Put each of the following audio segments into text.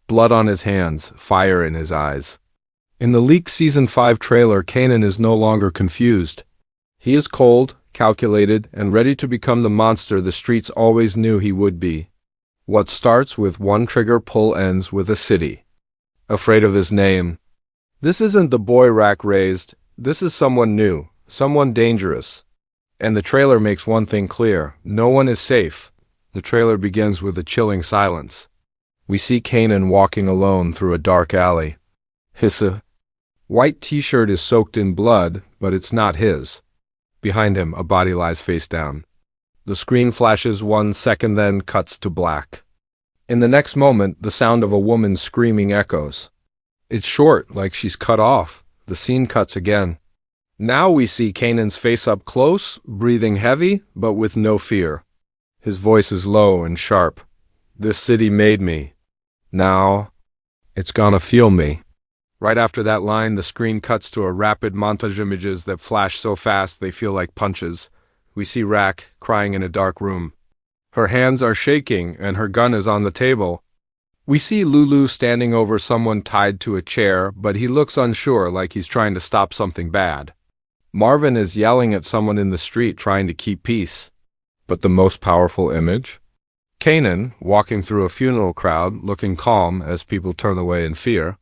blood on his hands, fire in his eyes. In the leaked Season 5 trailer, Kanan is no longer confused. He is cold, calculated, and ready to become the monster the streets always knew he would be. What starts with one trigger pull ends with a city afraid of his name. This isn't the boy Rack raised, this is someone new, someone dangerous. And the trailer makes one thing clear, no one is safe. The trailer begins with a chilling silence. We see Kanan walking alone through a dark alley. His white t-shirt is soaked in blood, but it's not his. Behind him, a body lies face down. The screen flashes 1 second, then cuts to black. In the next moment, the sound of a woman screaming echoes. It's short, like she's cut off. The scene cuts again. Now we see Kanan's face up close, breathing heavy, but with no fear. His voice is low and sharp. This city made me. Now, it's gonna feel me. Right after that line, the screen cuts to a rapid montage of images that flash so fast they feel like punches. We see Rack crying in a dark room. Her hands are shaking and her gun is on the table. We see Lulu standing over someone tied to a chair, but he looks unsure, like he's trying to stop something bad. Marvin is yelling at someone in the street, trying to keep peace. But the most powerful image? Kanan, walking through a funeral crowd, looking calm as people turn away in fear.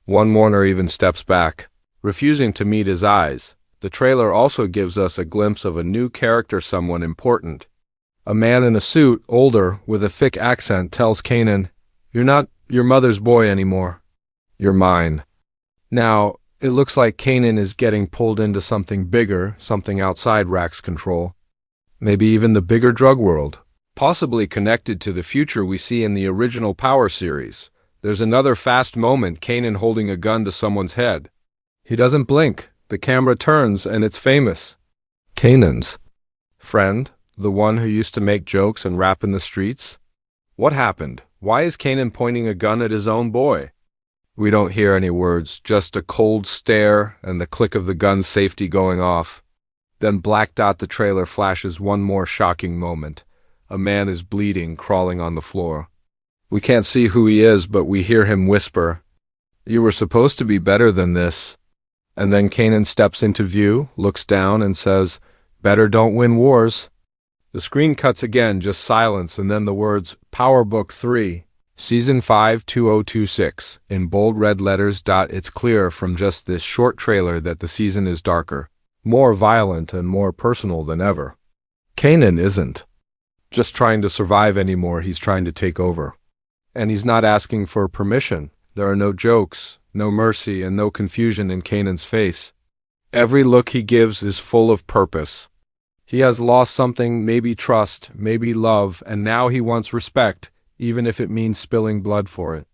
One mourner even steps back, refusing to meet his eyes. The trailer also gives us a glimpse of a new character, someone important. A man in a suit, older, with a thick accent, tells Kanan, "You're not your mother's boy anymore. You're mine." Now, it looks like Kanan is getting pulled into something bigger, something outside Rack's control. Maybe even the bigger drug world, possibly connected to the future we see in the original Power series. There's another fast moment, Kanan holding a gun to someone's head. He doesn't blink. The camera turns, and it's famous. Kanan's friend, the one who used to make jokes and rap in the streets. What happened? Why is Kanan pointing a gun at his own boy? We don't hear any words, just a cold stare and the click of the gun's safety going off. Then blacked out, the trailer flashes one more shocking moment. A man is bleeding, crawling on the floor. We can't see who he is, but we hear him whisper, "You were supposed to be better than this." And then Kanan steps into view, looks down, and says, "Better don't win wars." The screen cuts again, just silence, and then the words, "Power Book 3. Season 5, 2026, in bold red letters. It's clear from just this short trailer that the season is darker, more violent, and more personal than ever. Kanan isn't just trying to survive anymore, he's trying to take over. And he's not asking for permission. There are no jokes, no mercy, and no confusion in Kanan's face. Every look he gives is full of purpose. He has lost something, maybe trust, maybe love, and now he wants respect, even if it means spilling blood for it.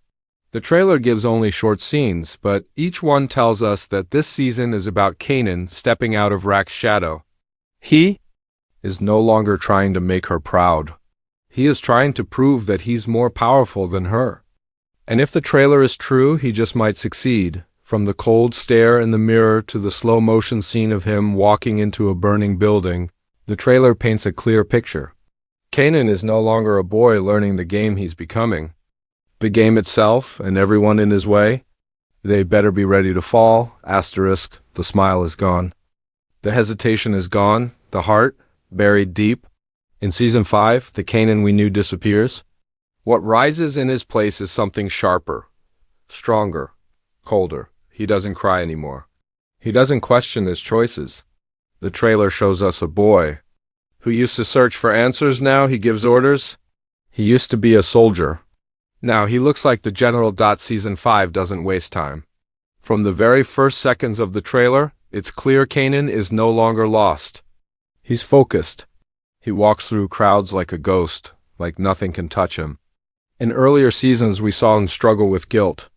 The trailer gives only short scenes, but each one tells us that this season is about Kanan stepping out of Rack's shadow. He is no longer trying to make her proud. He is trying to prove that he's more powerful than her. And if the trailer is true, he just might succeed. From the cold stare in the mirror to the slow motion scene of him walking into a burning building, the trailer paints a clear picture. Kanan is no longer a boy learning the game he's becoming. The game itself and everyone in his way, they better be ready to fall. Asterisk, the smile is gone. The hesitation is gone, the heart, buried deep. In Season 5, the Kanan we knew disappears. What rises in his place is something sharper, stronger, colder. He doesn't cry anymore. He doesn't question his choices. The trailer shows us a boy who used to search for answers. Now he gives orders. He used to be a soldier. Now he looks like the general. Season 5 doesn't waste time. From the very first seconds of the trailer, it's clear Kanan is no longer lost. He's focused. He walks through crowds like a ghost, like nothing can touch him. In earlier seasons, we saw him struggle with guilt.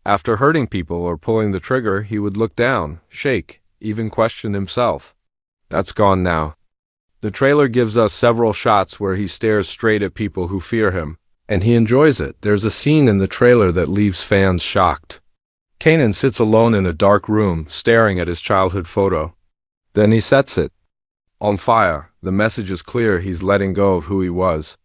After hurting people or pulling the trigger, he would look down, shake, even question himself. That's gone now. The trailer gives us several shots where he stares straight at people who fear him, and he enjoys it. There's a scene in the trailer that leaves fans shocked. Kanan sits alone in a dark room, staring at his childhood photo. Then he sets it on fire. The message is clear, he's letting go of who he was.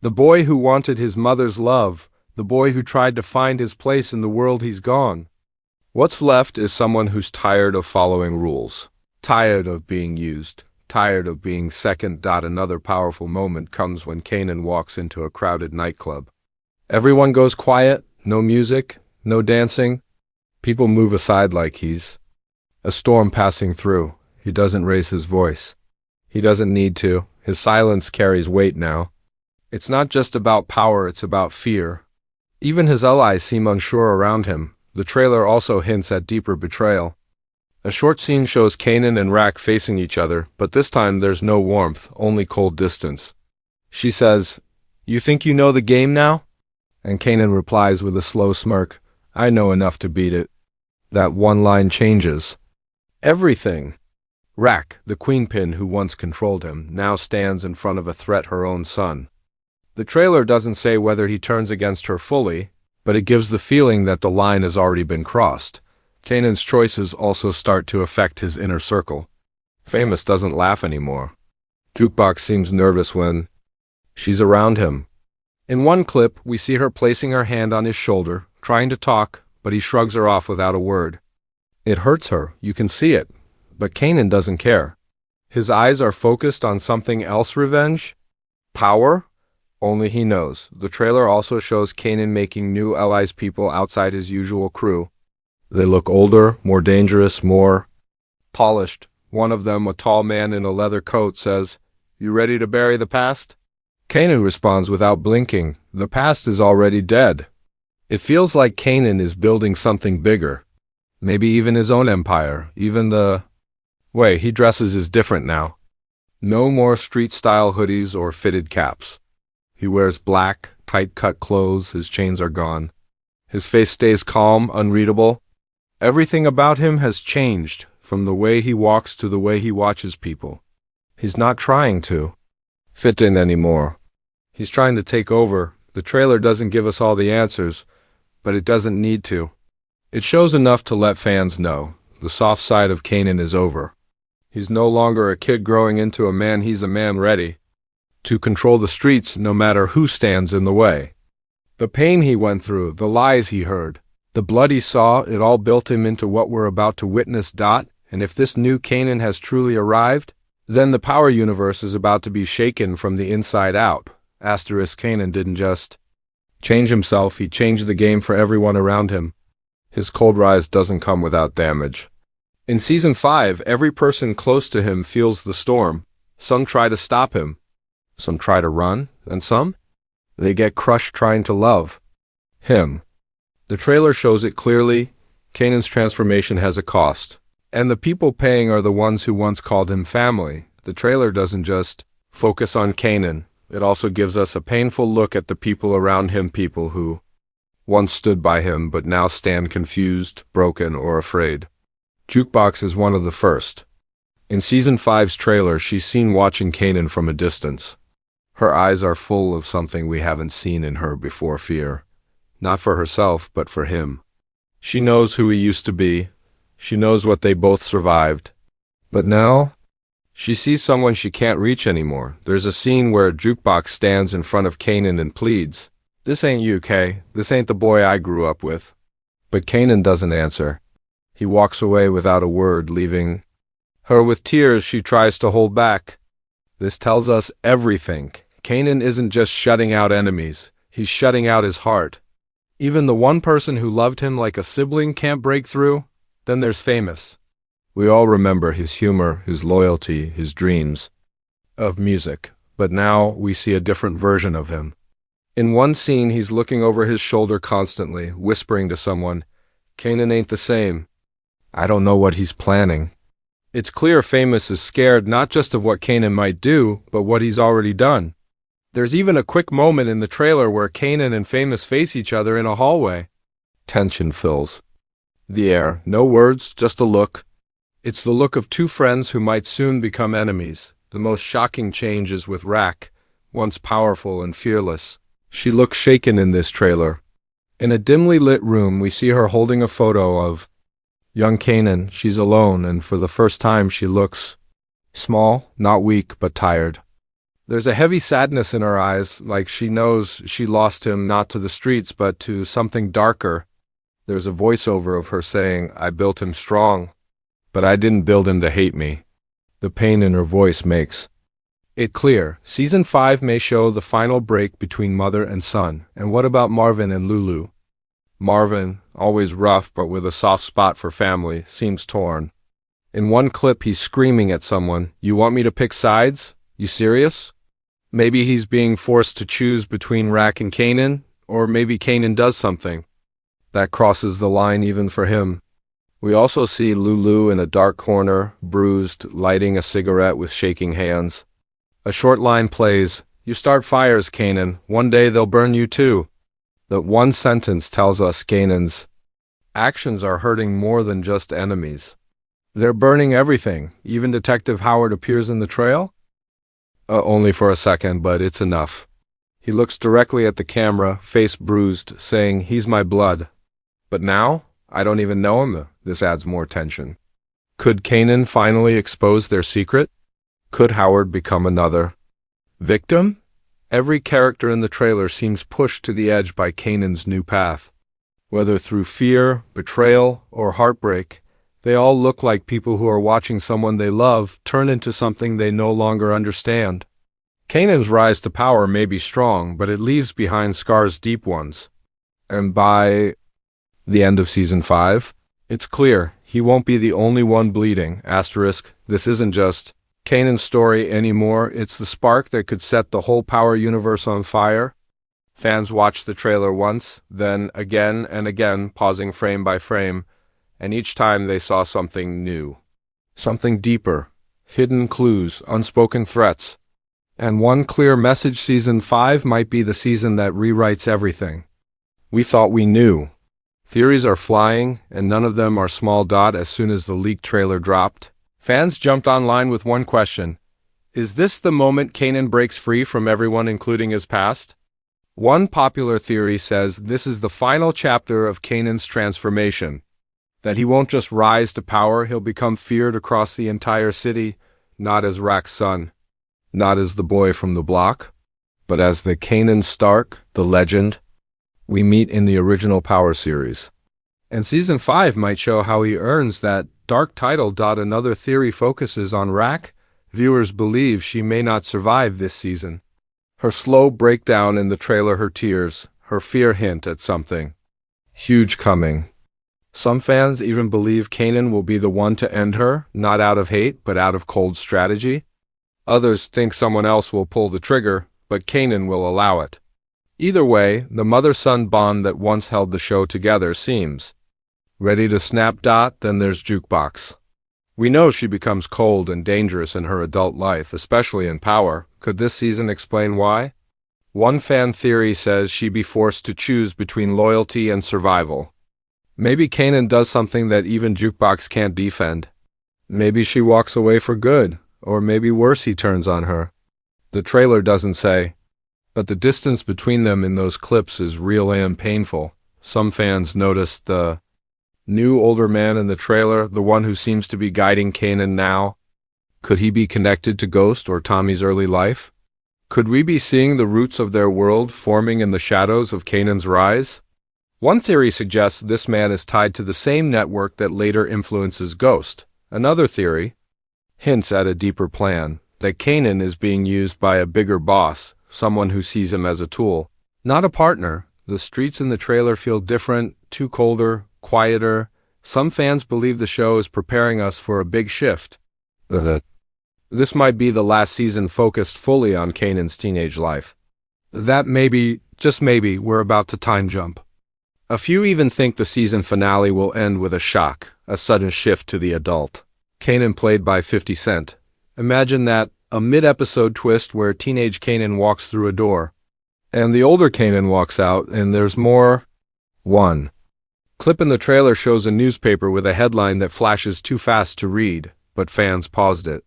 The boy who wanted his mother's love, The boy who tried to find his place in the world he's gone. What's left is someone who's tired of following rules, tired of being used, tired of being second. Another powerful moment comes when Kanan walks into a crowded nightclub. Everyone goes quiet, no music, no dancing. People move aside like he's a storm passing through. He doesn't raise his voice. He doesn't need to. His silence carries weight now. It's not just about power, it's about fear. Even his allies seem unsure around him. The trailer also hints at deeper betrayal. A short scene shows Kanan and Rak facing each other, but this time there's no warmth, only cold distance. She says, "You think you know the game now?" And Kanan replies with a slow smirk, "I know enough to beat it." That one line changes everything. Rak, the queenpin who once controlled him, now stands in front of a threat, her own son. The trailer doesn't say whether he turns against her fully, but it gives the feeling that the line has already been crossed. Kanan's choices also start to affect his inner circle. Famous doesn't laugh anymore. Jukebox seems nervous when she's around him. In one clip, we see her placing her hand on his shoulder, trying to talk, but he shrugs her off without a word. It hurts her, you can see it, but Kanan doesn't care. His eyes are focused on something else. Revenge? Power? Only he knows. The trailer also shows Kanan making new allies, people outside his usual crew. They look older, more dangerous, more polished. One of them, a tall man in a leather coat, says, "You ready to bury the past?" Kanan responds without blinking, "The past is already dead." It feels like Kanan is building something bigger. Maybe even his own empire. Even the way he dresses is different now. No more street-style hoodies or fitted caps. He wears black, tight-cut clothes, his chains are gone. His face stays calm, unreadable. Everything about him has changed, from the way he walks to the way he watches people. He's not trying to fit in anymore. He's trying to take over. The trailer doesn't give us all the answers, but it doesn't need to. It shows enough to let fans know the soft side of Kanan is over. He's no longer a kid growing into a man, he's a man ready to control the streets no matter who stands in the way. The pain he went through, the lies he heard, the blood he saw, it all built him into what we're about to witness. And if this new Kanan has truly arrived, then the power universe is about to be shaken from the inside out. Kanan didn't just change himself, he changed the game for everyone around him. His cold rise doesn't come without damage. In Season 5, every person close to him feels the storm. Some try to stop him. Some try to run, and some, they get crushed trying to love him. The trailer shows it clearly. Kanan's transformation has a cost, and the people paying are the ones who once called him family. The trailer doesn't just focus on Kanan. It also gives us a painful look at the people around him, people who once stood by him but now stand confused, broken, or afraid. Jukebox is one of the first. In Season 5's trailer, she's seen watching Kanan from a distance. Her eyes are full of something we haven't seen in her before, fear. Not for herself, but for him. She knows who he used to be. She knows what they both survived. But now, she sees someone she can't reach anymore. There's a scene where Jukebox stands in front of Kanan and pleads, "This ain't you, Kay. This ain't the boy I grew up with." But Kanan doesn't answer. He walks away without a word, leaving her with tears she tries to hold back. This tells us everything. Kanan isn't just shutting out enemies. He's shutting out his heart. Even the one person who loved him like a sibling can't break through. Then there's Famous. We all remember his humor, his loyalty, his dreams of music. But now we see a different version of him. In one scene, he's looking over his shoulder constantly, whispering to someone, "Kanan ain't the same." I don't know what he's planning. It's clear Famous is scared not just of what Kanan might do, but what he's already done. There's even a quick moment in the trailer where Kanan and Famous face each other in a hallway. Tension fills the air. No words, just a look. It's the look of two friends who might soon become enemies. The most shocking change is with Rak, once powerful and fearless. She looks shaken in this trailer. In a dimly lit room, we see her holding a photo of young Kanan. She's alone, and for the first time she looks small, not weak, but tired. There's a heavy sadness in her eyes, like she knows she lost him not to the streets but to something darker. There's a voiceover of her saying, "I built him strong, but I didn't build him to hate me." The pain in her voice makes it clear. Season 5 may show the final break between mother and son. And what about Marvin and Lulu? Marvin, always rough but with a soft spot for family, seems torn. In one clip he's screaming at someone, "You want me to pick sides? You serious?" Maybe he's being forced to choose between Rack and Kanan, or maybe Kanan does something that crosses the line even for him. We also see Lulu in a dark corner, bruised, lighting a cigarette with shaking hands. A short line plays, "You start fires, Kanan. One day they'll burn you too." That one sentence tells us Kanan's actions are hurting more than just enemies. They're burning everything. Even Detective Howard appears in the trail? Only for a second, but it's enough. He looks directly at the camera, face bruised, saying, "He's my blood." But now, I don't even know him. This adds more tension. Could Kanan finally expose their secret? Could Howard become another victim? Every character in the trailer seems pushed to the edge by Kanan's new path. Whether through fear, betrayal, or heartbreak, they all look like people who are watching someone they love turn into something they no longer understand. Kanan's rise to power may be strong, but it leaves behind scars, deep ones. And by the end of Season 5, it's clear he won't be the only one bleeding. Asterisk, this isn't just Kanan's story anymore, it's the spark that could set the whole Power universe on fire. Fans watched the trailer once, then again and again, pausing frame by frame, and each time they saw something new. Something deeper, hidden clues, unspoken threats. And one clear message: Season 5 might be the season that rewrites everything we thought we knew. Theories are flying, and none of them are small. As soon as the leaked trailer dropped, fans jumped online with one question: is this the moment Kanan breaks free from everyone, including his past? One popular theory says this is the final chapter of Kanan's transformation, that he won't just rise to power, he'll become feared across the entire city, not as Rack's son, not as the boy from the block, but as the Kanan Stark, the legend we meet in the original Power series. And Season 5 might show how he earns that dark title. Another theory focuses on Rack. Viewers believe she may not survive this season. Her slow breakdown in the trailer, her tears, her fear hint at something huge coming. Some fans even believe Kanan will be the one to end her, not out of hate, but out of cold strategy. Others think someone else will pull the trigger, but Kanan will allow it. Either way, the mother-son bond that once held the show together seems ready to snap. Then there's Jukebox. We know she becomes cold and dangerous in her adult life, especially in Power. Could this season explain why? One fan theory says she'd be forced to choose between loyalty and survival. Maybe Kanan does something that even Jukebox can't defend. Maybe she walks away for good, or maybe worse, he turns on her. The trailer doesn't say, but the distance between them in those clips is real and painful. Some fans noticed the new older man in the trailer, the one who seems to be guiding Kanan now. Could he be connected to Ghost or Tommy's early life? Could we be seeing the roots of their world forming in the shadows of Kanan's rise? One theory suggests this man is tied to the same network that later influences Ghost. Another theory hints at a deeper plan, that Kanan is being used by a bigger boss, someone who sees him as a tool, not a partner. The streets in the trailer feel different, too colder, quieter. Some fans believe the show is preparing us for a big shift. This might be the last season focused fully on Kanan's teenage life. That maybe, just maybe, we're about to time jump. A few even think the season finale will end with a shock, a sudden shift to the adult Kanan played by 50 Cent. Imagine that, a mid-episode twist where teenage Kanan walks through a door, and the older Kanan walks out, and there's more. One clip in the trailer shows a newspaper with a headline that flashes too fast to read, but fans paused it.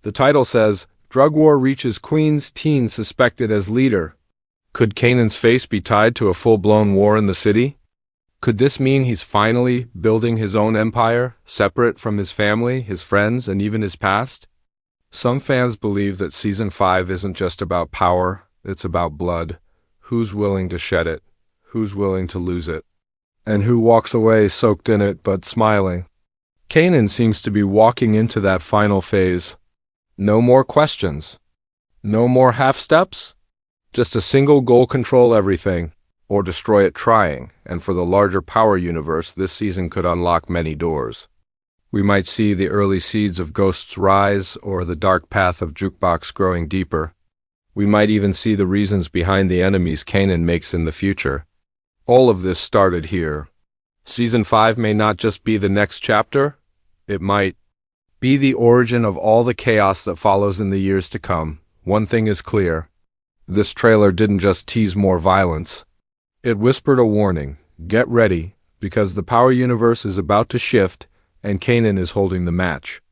The title says, "Drug War Reaches Queens, Teen Suspected as Leader." Could Kanan's face be tied to a full-blown war in the city? Could this mean he's finally building his own empire, separate from his family, his friends, and even his past? Some fans believe that Season 5 isn't just about power, it's about blood. Who's willing to shed it? Who's willing to lose it? And who walks away soaked in it but smiling? Kanan seems to be walking into that final phase. No more questions. No more half-steps. Just a single goal: control everything, or destroy it trying, and for the larger power universe, this season could unlock many doors. We might see the early seeds of Ghost's rise, or the dark path of Jukebox growing deeper. We might even see the reasons behind the enemies Kanan makes in the future. All of this started here. Season 5 may not just be the next chapter, it might be the origin of all the chaos that follows in the years to come. One thing is clear. This trailer didn't just tease more violence. It whispered a warning: get ready, because the power universe is about to shift, and Kanan is holding the match.